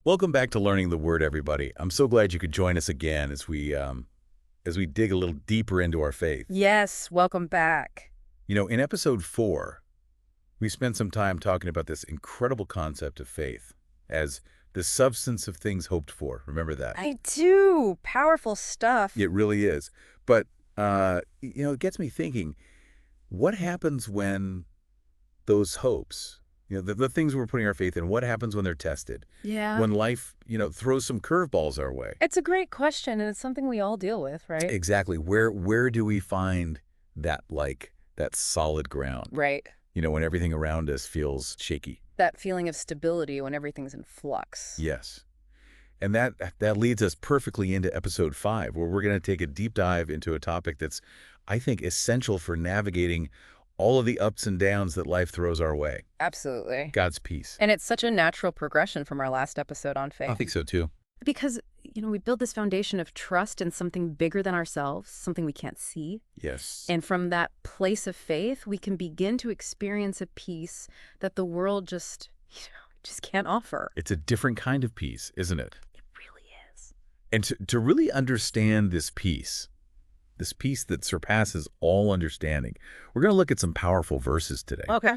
Welcome back to Learning the Word, everybody. I'm so glad you could join us again as we dig a little deeper into our faith. Yes, welcome back. In episode 4, we spent some time talking about this incredible concept of faith as the substance of things hoped for. Remember that? I do. Powerful stuff. It really is. But, it gets me thinking, what happens when those hopes, the things we're putting our faith in, what happens when they're tested? Yeah. When life, throws some curveballs our way? It's a great question, and it's something we all deal with, right? Exactly. Where do we find that solid ground? Right. When everything around us feels shaky. That feeling of stability when everything's in flux. Yes. And that leads us perfectly into episode 5, where we're going to take a deep dive into a topic that's, I think, essential for navigating all of the ups and downs that life throws our way. Absolutely. God's peace. And it's such a natural progression from our last episode on faith. I think so too. Because, we build this foundation of trust in something bigger than ourselves, something we can't see. Yes. And from that place of faith, we can begin to experience a peace that the world just can't offer. It's a different kind of peace, isn't it? It really is. And to really understand this peace that surpasses all understanding, we're going to look at some powerful verses today. Okay.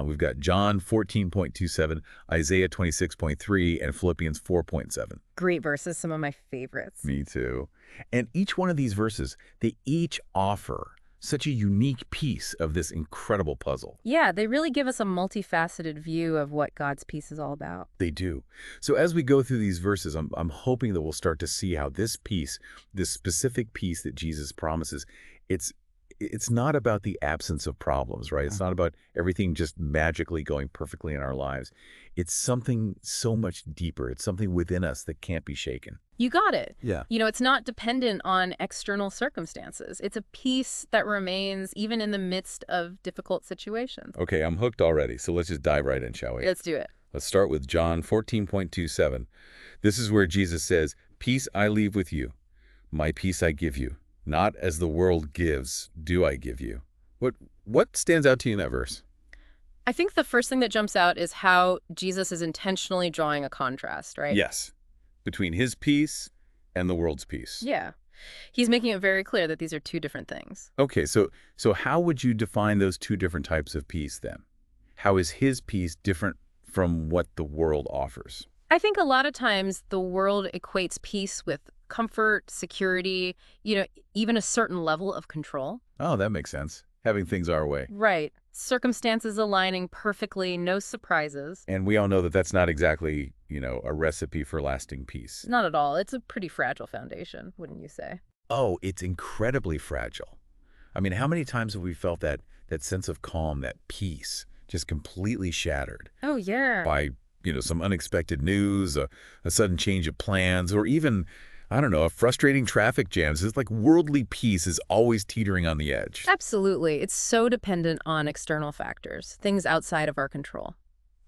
We've got John 14.27, Isaiah 26.3, and Philippians 4.7. Great verses, some of my favorites. Me too. And each one of these verses, they each offer such a unique piece of this incredible puzzle. Yeah, they really give us a multifaceted view of what God's peace is all about. They do. So as we go through these verses, I'm hoping that we'll start to see how this peace, this specific peace that Jesus promises, it's not about the absence of problems, right? It's not about everything just magically going perfectly in our lives. It's something so much deeper. It's something within us that can't be shaken. You got it. Yeah. It's not dependent on external circumstances. It's a peace that remains even in the midst of difficult situations. Okay, I'm hooked already. So let's just dive right in, shall we? Let's do it. Let's start with John 14.27. This is where Jesus says, "Peace I leave with you. My peace I give you. Not as the world gives, do I give you." What stands out to you in that verse? I think the first thing that jumps out is how Jesus is intentionally drawing a contrast, right? Yes. Between his peace and the world's peace. Yeah. He's making it very clear that these are two different things. Okay, so how would you define those two different types of peace then? How is his peace different from what the world offers? I think a lot of times the world equates peace with comfort, security, even a certain level of control. Oh, that makes sense. Having things our way. Right. Circumstances aligning perfectly, no surprises. And we all know that that's not exactly, a recipe for lasting peace. Not at all. It's a pretty fragile foundation, wouldn't you say? Oh, it's incredibly fragile. I mean, how many times have we felt that sense of calm, that peace, just completely shattered Oh, yeah. by, some unexpected news, a sudden change of plans, or even, I don't know, a frustrating traffic jams. It's like worldly peace is always teetering on the edge. Absolutely. It's so dependent on external factors, things outside of our control.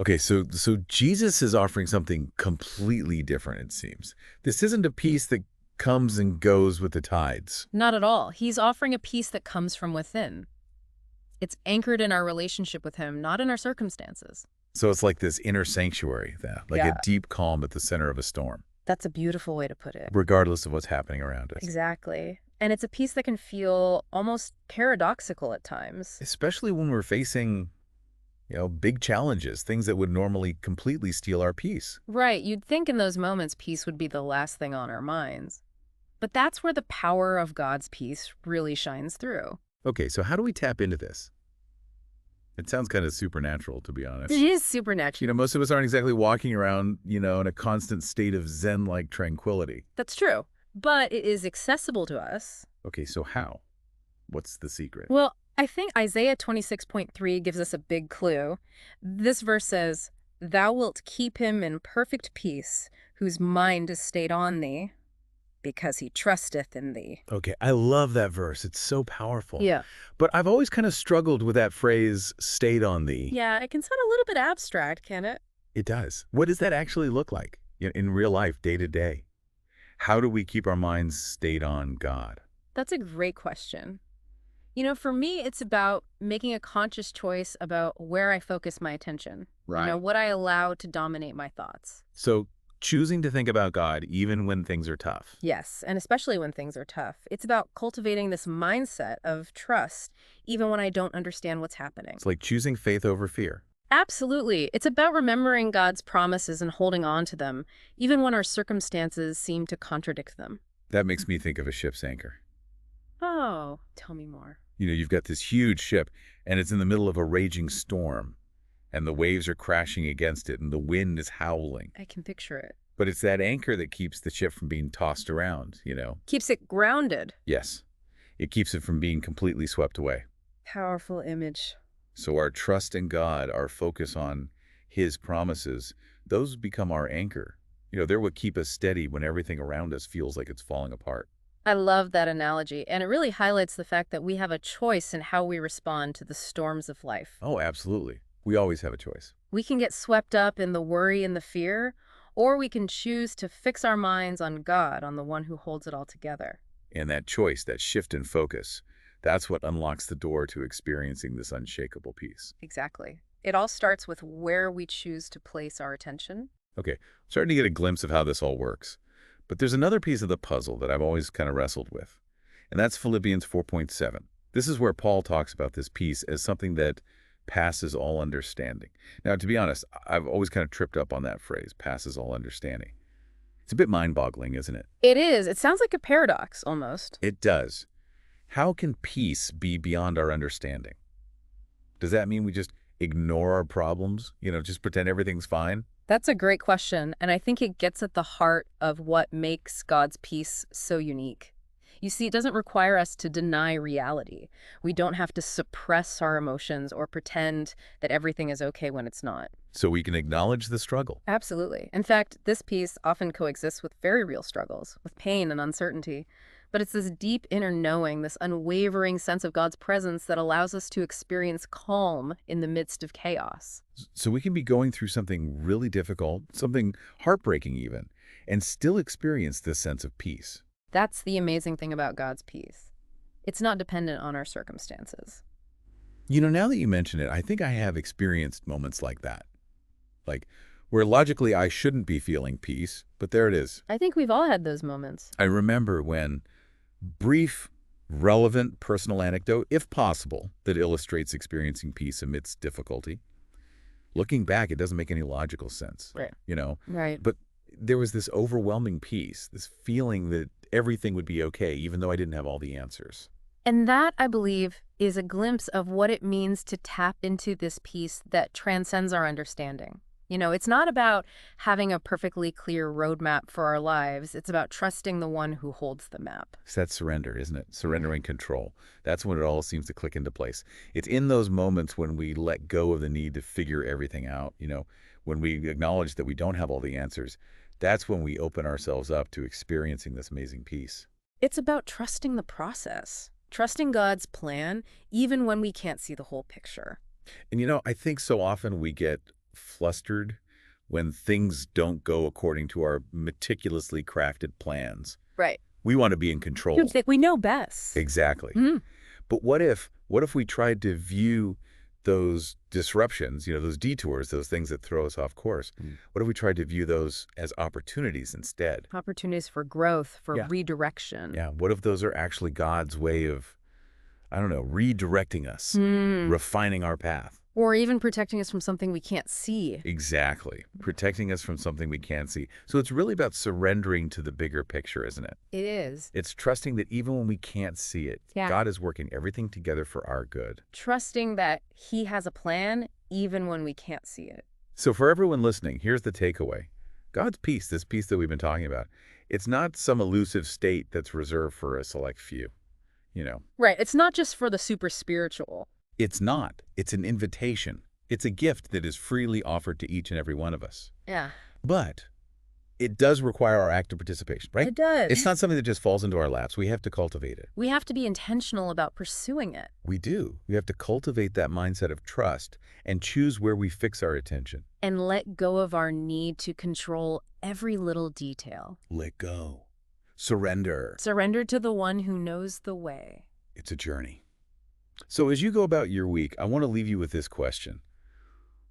Okay, so Jesus is offering something completely different, it seems. This isn't a peace that comes and goes with the tides. Not at all. He's offering a peace that comes from within. It's anchored in our relationship with him, not in our circumstances. So it's like this inner sanctuary, like Yeah. a deep calm at the center of a storm, That's a beautiful way to put it. regardless of what's happening around us. Exactly. And it's a peace that can feel almost paradoxical at times. Especially when we're facing, big challenges, things that would normally completely steal our peace. Right. You'd think in those moments peace would be the last thing on our minds. But that's where the power of God's peace really shines through. Okay, so how do we tap into this? It sounds kind of supernatural, to be honest. It is supernatural. Most of us aren't exactly walking around, in a constant state of Zen-like tranquility. That's true. But it is accessible to us. Okay, so how? What's the secret? Well, I think Isaiah 26.3 gives us a big clue. This verse says, "Thou wilt keep him in perfect peace, whose mind is stayed on thee, because he trusteth in thee." Okay, I love that verse. It's so powerful. Yeah. But I've always kind of struggled with that phrase, "stayed on thee." Yeah, it can sound a little bit abstract, can it? It does. What does that actually look like in real life, day to day? How do we keep our minds stayed on God? That's a great question. For me, it's about making a conscious choice about where I focus my attention. Right. What I allow to dominate my thoughts. So Choosing to think about God even when things are tough. Yes, and especially when things are tough. It's about cultivating this mindset of trust, even when I don't understand what's happening. It's like choosing faith over fear. Absolutely. It's about remembering God's promises and holding on to them, even when our circumstances seem to contradict them. That makes me think of a ship's anchor. Oh, tell me more. You've got this huge ship, and it's in the middle of a raging storm, and the waves are crashing against it, and the wind is howling. I can picture it. But it's that anchor that keeps the ship from being tossed around. Keeps it grounded. Yes, it keeps it from being completely swept away. Powerful image. So our trust in God, our focus on His promises, those become our anchor. They're what keep us steady when everything around us feels like it's falling apart. I love that analogy, and it really highlights the fact that we have a choice in how we respond to the storms of life. Oh, absolutely. We always have a choice. We can get swept up in the worry and the fear, or we can choose to fix our minds on God, on the one who holds it all together. And that choice, that shift in focus, that's what unlocks the door to experiencing this unshakable peace. Exactly. It all starts with where we choose to place our attention. Okay, starting to get a glimpse of how this all works. But there's another piece of the puzzle that I've always kind of wrestled with, and that's Philippians 4.7. This is where Paul talks about this peace as something that passes all understanding. Now, to be honest, I've always kind of tripped up on that phrase, passes all understanding. It's a bit mind-boggling, isn't it? It is. It sounds like a paradox, almost. It does. How can peace be beyond our understanding? Does that mean we just ignore our problems? Just pretend everything's fine? That's a great question, and I think it gets at the heart of what makes God's peace so unique. You see, it doesn't require us to deny reality. We don't have to suppress our emotions or pretend that everything is okay when it's not. So we can acknowledge the struggle. Absolutely. In fact, this peace often coexists with very real struggles, with pain and uncertainty. But it's this deep inner knowing, this unwavering sense of God's presence that allows us to experience calm in the midst of chaos. So we can be going through something really difficult, something heartbreaking even, and still experience this sense of peace. That's the amazing thing about God's peace. It's not dependent on our circumstances. Now that you mention it, I think I have experienced moments like that. Like, where logically I shouldn't be feeling peace, but there it is. I think we've all had those moments. I remember when brief, relevant personal anecdote, if possible, that illustrates experiencing peace amidst difficulty. Looking back, it doesn't make any logical sense. Right. Right. But there was this overwhelming peace, this feeling that everything would be okay, even though I didn't have all the answers. And that, I believe, is a glimpse of what it means to tap into this peace that transcends our understanding. It's not about having a perfectly clear roadmap for our lives. It's about trusting the one who holds the map. It's that surrender, isn't it? Surrendering control. That's when it all seems to click into place. It's in those moments when we let go of the need to figure everything out, when we acknowledge that we don't have all the answers. That's when we open ourselves up to experiencing this amazing peace. It's about trusting the process, trusting God's plan, even when we can't see the whole picture. And I think so often we get flustered when things don't go according to our meticulously crafted plans. Right. We want to be in control. We know best. Exactly. Mm. But what if we tried to view those disruptions, those detours, those things that throw us off course, what if we tried to view those as opportunities instead? Opportunities for growth, for Yeah. redirection. Yeah. What if those are actually God's way of, redirecting us, refining our path? Or even protecting us from something we can't see. Exactly. Protecting us from something we can't see. So it's really about surrendering to the bigger picture, isn't it? It is. It's trusting that even when we can't see it, Yeah. God is working everything together for our good. Trusting that He has a plan, even when we can't see it. So for everyone listening, here's the takeaway. God's peace, this peace that we've been talking about, it's not some elusive state that's reserved for a select few. Right. It's not just for the super spiritual. It's not. It's an invitation. It's a gift that is freely offered to each and every one of us. Yeah. But it does require our active participation, right? It does. It's not something that just falls into our laps. We have to cultivate it. We have to be intentional about pursuing it. We do. We have to cultivate that mindset of trust and choose where we fix our attention. And let go of our need to control every little detail. Let go. Surrender. Surrender to the one who knows the way. It's a journey. So as you go about your week, I want to leave you with this question.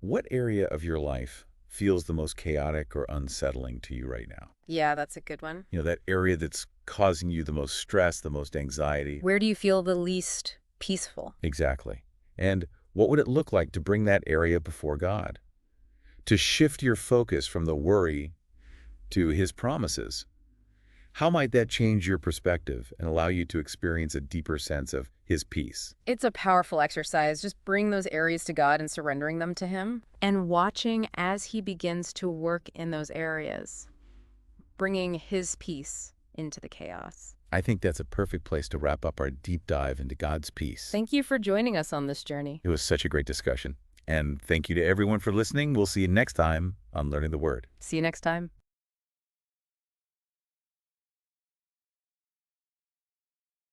What area of your life feels the most chaotic or unsettling to you right now? Yeah, that's a good one. That area that's causing you the most stress, the most anxiety. Where do you feel the least peaceful? Exactly. And what would it look like to bring that area before God? To shift your focus from the worry to His promises. How might that change your perspective and allow you to experience a deeper sense of His peace? It's a powerful exercise. Just bring those areas to God and surrendering them to Him and watching as He begins to work in those areas, bringing His peace into the chaos. I think that's a perfect place to wrap up our deep dive into God's peace. Thank you for joining us on this journey. It was such a great discussion. And thank you to everyone for listening. We'll see you next time on Learning the Word. See you next time.